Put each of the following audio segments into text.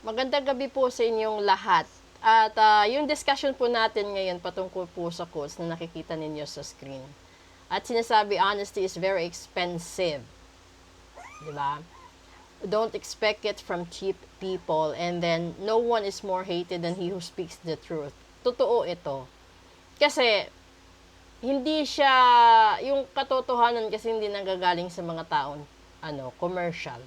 Magandang gabi po sa inyong lahat. At yung discussion po natin ngayon patungkol po sa quotes na nakikita ninyo sa screen. At sinasabi, honesty is very expensive. Diba? Don't expect it from cheap people, and then no one is more hated than he who speaks the truth. Totoo ito. Kasi hindi siya, yung katotohanan kasi hindi nanggagaling sa mga taong commercial.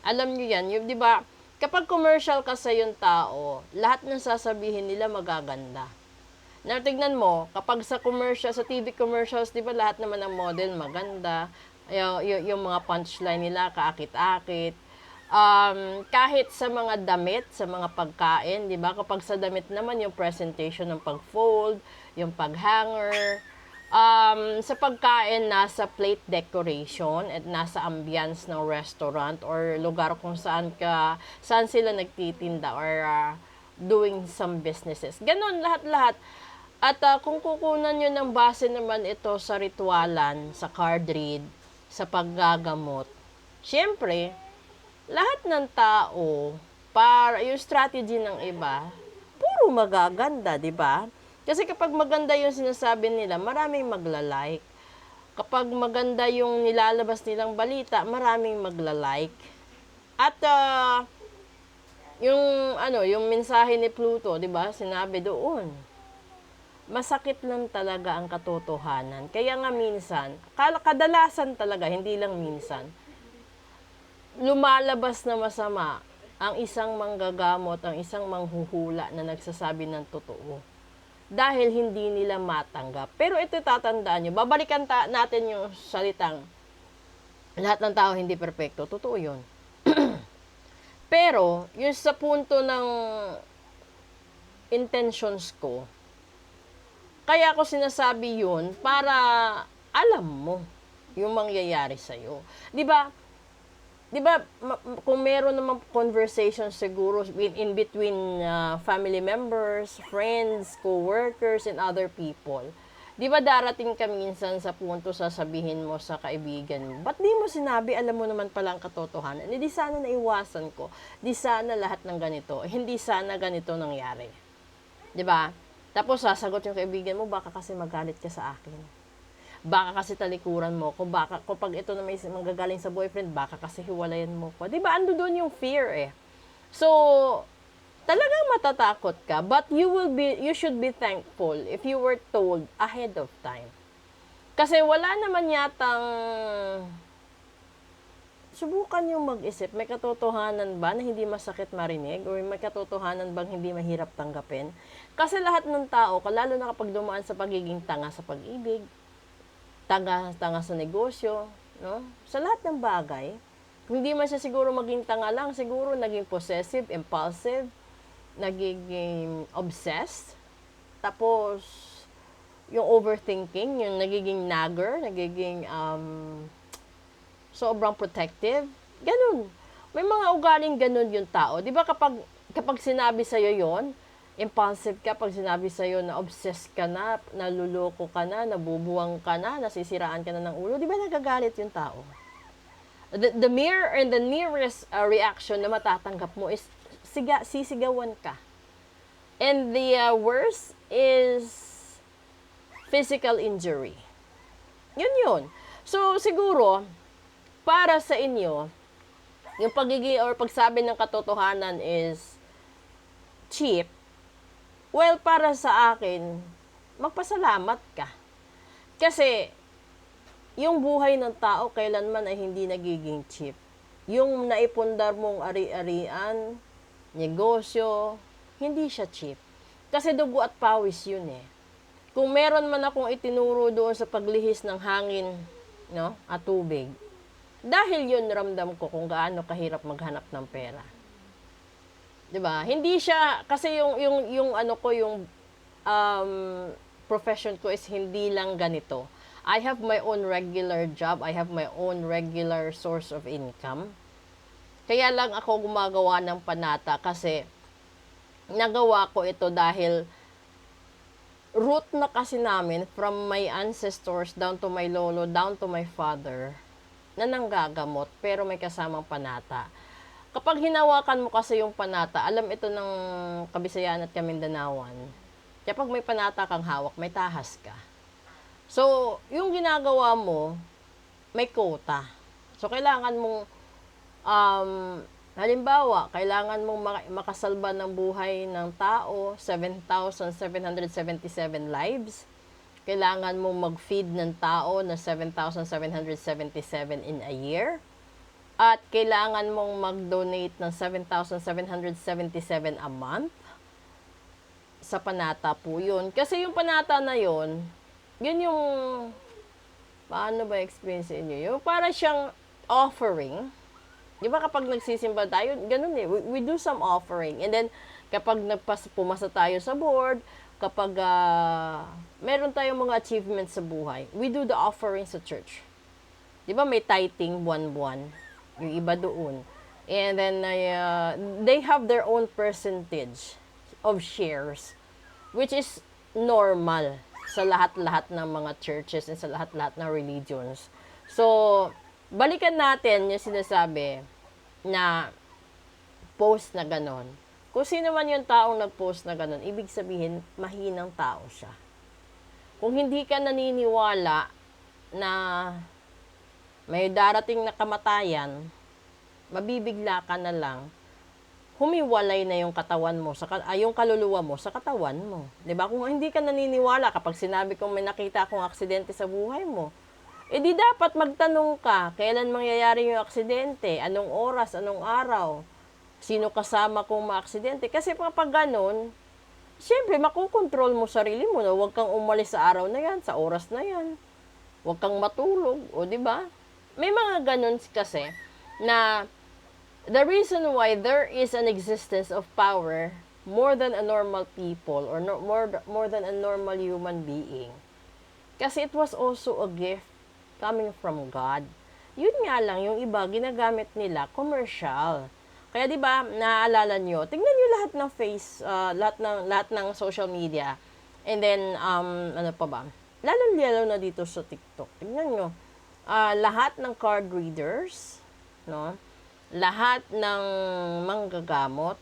Alam niyo yan, yung 'di ba? Kapag commercial ka sa yung tao, lahat ng sasabihin nila magaganda. Na tignan mo, kapag sa commercial, sa TV commercials, 'di ba lahat naman ng model maganda, yung mga punchline nila kaakit-akit. Kahit sa mga damit, sa mga pagkain, 'di ba? Kapag sa damit naman yung presentation ng pag-fold, yung pag-hanger, sa pagkain, nasa plate decoration at nasa ambience ng restaurant or lugar kung saan sila nagtitinda or doing some businesses. Ganon, lahat-lahat. At kung kukunan nyo ng base naman ito sa ritualan, sa card read, sa paggagamot, syempre, lahat ng tao, para yung strategy ng iba, puro magaganda, di ba? Kasi kapag maganda yung sinasabi nila, maraming magla-like. Kapag maganda yung nilalabas nilang balita, maraming magla-like. At yung mensahe ni Pluto, 'di ba? Sinabi doon. Masakit lang talaga ang katotohanan. Kaya nga minsan, kadalasan talaga, hindi lang minsan, lumalabas na masama ang isang manggagamot, ang isang manghuhula na nagsasabi ng totoo. Dahil hindi nila matanggap. Pero ito tatandaan nyo, babalikan natin yung salitang lahat ng tao hindi perpekto. Totoo yun. Pero, yung sa punto ng intentions ko, kaya ako sinasabi yun para alam mo yung mangyayari sa'yo. Di ba, kung meron naman conversation siguro in between family members, friends, co-workers, and other people, di ba darating ka minsan sa punto sasabihin mo sa kaibigan mo, ba't di mo sinabi, alam mo naman pala ang katotohanan, di sana naiwasan ko, di sana lahat ng ganito, hindi sana ganito nangyari. Di ba? Tapos sasagot yung kaibigan mo, baka kasi magalit ka sa akin. Baka kasi talikuran mo ko, baka kapag ito na may manggagaling sa boyfriend, baka kasi hiwalayan mo ko. 'Di ba? Ando doon yung fear eh. So, talagang matatakot ka, but you should be thankful if you were told ahead of time. Kasi wala naman yatang subukan yung mag-isip, may katotohanan ba na hindi masakit marinig? O may katotohanan bang hindi mahirap tanggapin? Kasi lahat ng tao, lalo na kapag dumaan sa pagiging tanga sa pag-ibig, tanga sa negosyo, no? Sa lahat ng bagay, kung hindi man siya siguro maging tanga lang, siguro naging possessive, impulsive, nagiging obsessed, tapos yung overthinking, yung nagiging nagger, nagiging sobrang protective, ganun. May mga ugaling ganun yung tao. Di ba kapag sinabi sa'yo yon, impulsive ka pag sinabi sa'yo na obsessed ka na, naluloko ka na, nabubuwang ka na, nasisiraan ka na ng ulo, di ba nagagalit yung tao? The nearest reaction na matatanggap mo is sisigawan ka. And the worst is physical injury. Yun. So, siguro, para sa inyo, yung pagiging or pagsabi ng katotohanan is cheap. Well, para sa akin, magpasalamat ka. Kasi, yung buhay ng tao kailanman ay hindi nagiging cheap. Yung naipundar mong ari-arian, negosyo, hindi siya cheap. Kasi dugo at pawis yun eh. Kung meron man akong itinuro doon sa paglihis ng hangin, no, at tubig, dahil yun ramdam ko kung gaano kahirap maghanap ng pera. 'Di ba? Hindi siya kasi yung profession ko is hindi lang ganito. I have my own regular job, I have my own regular source of income. Kaya lang ako gumagawa ng panata kasi nagawa ko ito dahil root na kasi namin from my ancestors down to my lolo, down to my father na nanggagamot pero may kasamang panata. Kapag hinawakan mo kasi yung panata, alam ito ng Kabisayan at Kamindanawan, kapag may panata kang hawak, may tahas ka. So, yung ginagawa mo, may quota. So, kailangan mong, halimbawa, kailangan mong makasalba ng buhay ng tao, 7,777 lives. Kailangan mong mag-feed ng tao na 7,777 in a year. At kailangan mong mag-donate ng 7,777 a month. Sa panata po yun. Kasi yung panata na yun, yun yung, paano ba experience inyo? Yung para siyang offering. Di ba kapag nagsisimba tayo, ganun eh, we do some offering. And then, kapag pumasa tayo sa board, kapag meron tayong mga achievements sa buhay, we do the offering sa church. Di ba may tithing buwan-buwan? Yung iba doon. And then, they have their own percentage of shares, which is normal sa lahat-lahat ng mga churches and sa lahat-lahat ng religions. So, balikan natin yung sinasabi na post na ganon. Kung sino man yung taong nag-post na ganon, ibig sabihin, mahinang tao siya. Kung hindi ka naniniwala na may darating na kamatayan, mabibigla ka na lang, humiwalay na yung katawan mo, yung kaluluwa mo sa katawan mo. 'Di ba? Kung hindi ka naniniwala kapag sinabi kong may nakita akong aksidente sa buhay mo, di dapat magtanong ka, kailan mangyayari yung aksidente, anong oras, anong araw, sino kasama kung maaksidente. Kasi kapag ganun, syempre makukontrol mo sarili mo na huwag kang umalis sa araw na yan, sa oras na yan. Huwag kang matulog, o 'di ba? May mga ganun kasi na the reason why there is an existence of power more than a normal people or more than a normal human being. Kasi it was also a gift coming from God. Yun nga lang, yung iba, ginagamit nila commercial. Kaya 'di ba, naaalala nyo, tingnan nyo lahat ng lahat ng social media. And then, ano pa ba? Lalo na dito sa TikTok. Tingnan nyo, lahat ng card readers, no? Lahat ng manggagamot,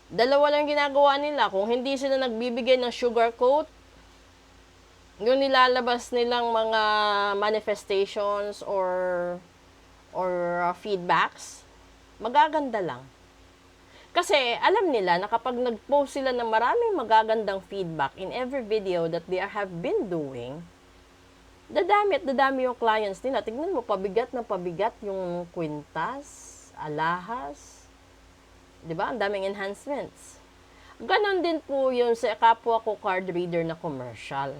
dalawa lang ginagawa nila. Kung hindi sila nagbibigay ng sugar coat, yung nilalabas nilang mga manifestations or feedbacks, magaganda lang. Kasi alam nila na kapag nag-post sila ng maraming magagandang feedback in every video that they have been doing, dadami yung clients nila. Tignan mo, pabigat na pabigat yung kwintas, alahas. 'Di ba? Ang daming enhancements. Ganon din po yun sa kapwa ko card reader na commercial.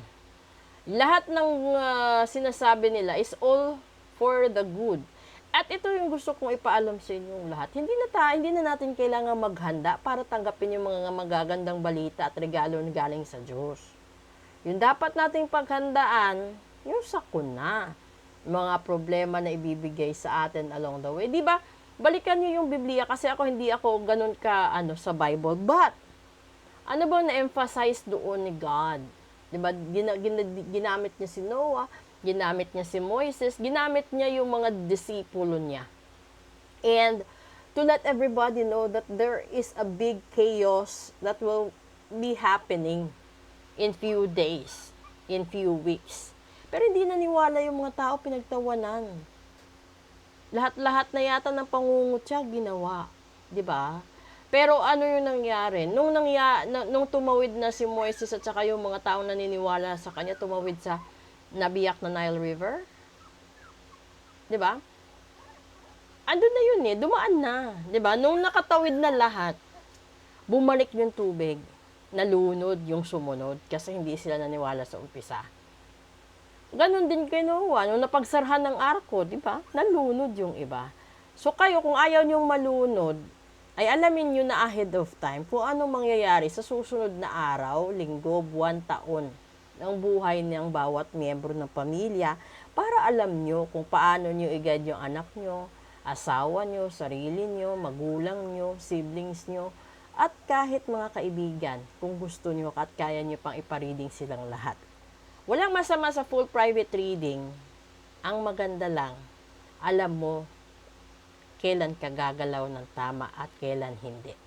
Lahat ng sinasabi nila is all for the good. At ito yung gusto kong ipaalam sa inyong lahat. Hindi na natin kailangan maghanda para tanggapin yung mga magagandang balita at regalo na galing sa Diyos. Yung dapat nating paghandaan, yung sakuna, mga problema na ibibigay sa atin along the way. Di ba? Balikan niyo yung Biblia kasi hindi ako ganun ka sa Bible. But, ano bang na-emphasize doon ni God? Di ba? Ginamit niya si Noah, ginamit niya si Moises, ginamit niya yung mga disipulo niya. And to let everybody know that there is a big chaos that will be happening in few days, in few weeks. Pero hindi naniwala yung mga tao, pinagtawanan. Lahat-lahat na yata ng pangungutya ginawa, 'di ba? Pero ano yung nangyari? Nung tumawid na si Moises at saka yung mga taong naniniwala sa kanya, tumawid sa nabiyak na Nile River, 'di ba? Andun na yun dumaan na, 'di ba? Nung nakatawid na lahat, bumalik yung tubig, nalunod yung sumunod kasi hindi sila naniwala sa umpisa. Ganon din kay Noah, nung napagsarhan ng arko, di ba? Nalunod yung iba. So kayo, kung ayaw niyong malunod, ay alamin niyo na ahead of time kung anong mangyayari sa susunod na araw, linggo, buwan, taon ng buhay ng bawat miyembro ng pamilya para alam niyo kung paano niyo i-guide yung anak niyo, asawa niyo, sarili niyo, magulang niyo, siblings niyo, at kahit mga kaibigan kung gusto niyo at kaya niyo pang ipareading silang lahat. Walang masama sa full private reading. Ang maganda lang, alam mo kailan ka gagalaw ng tama at kailan hindi.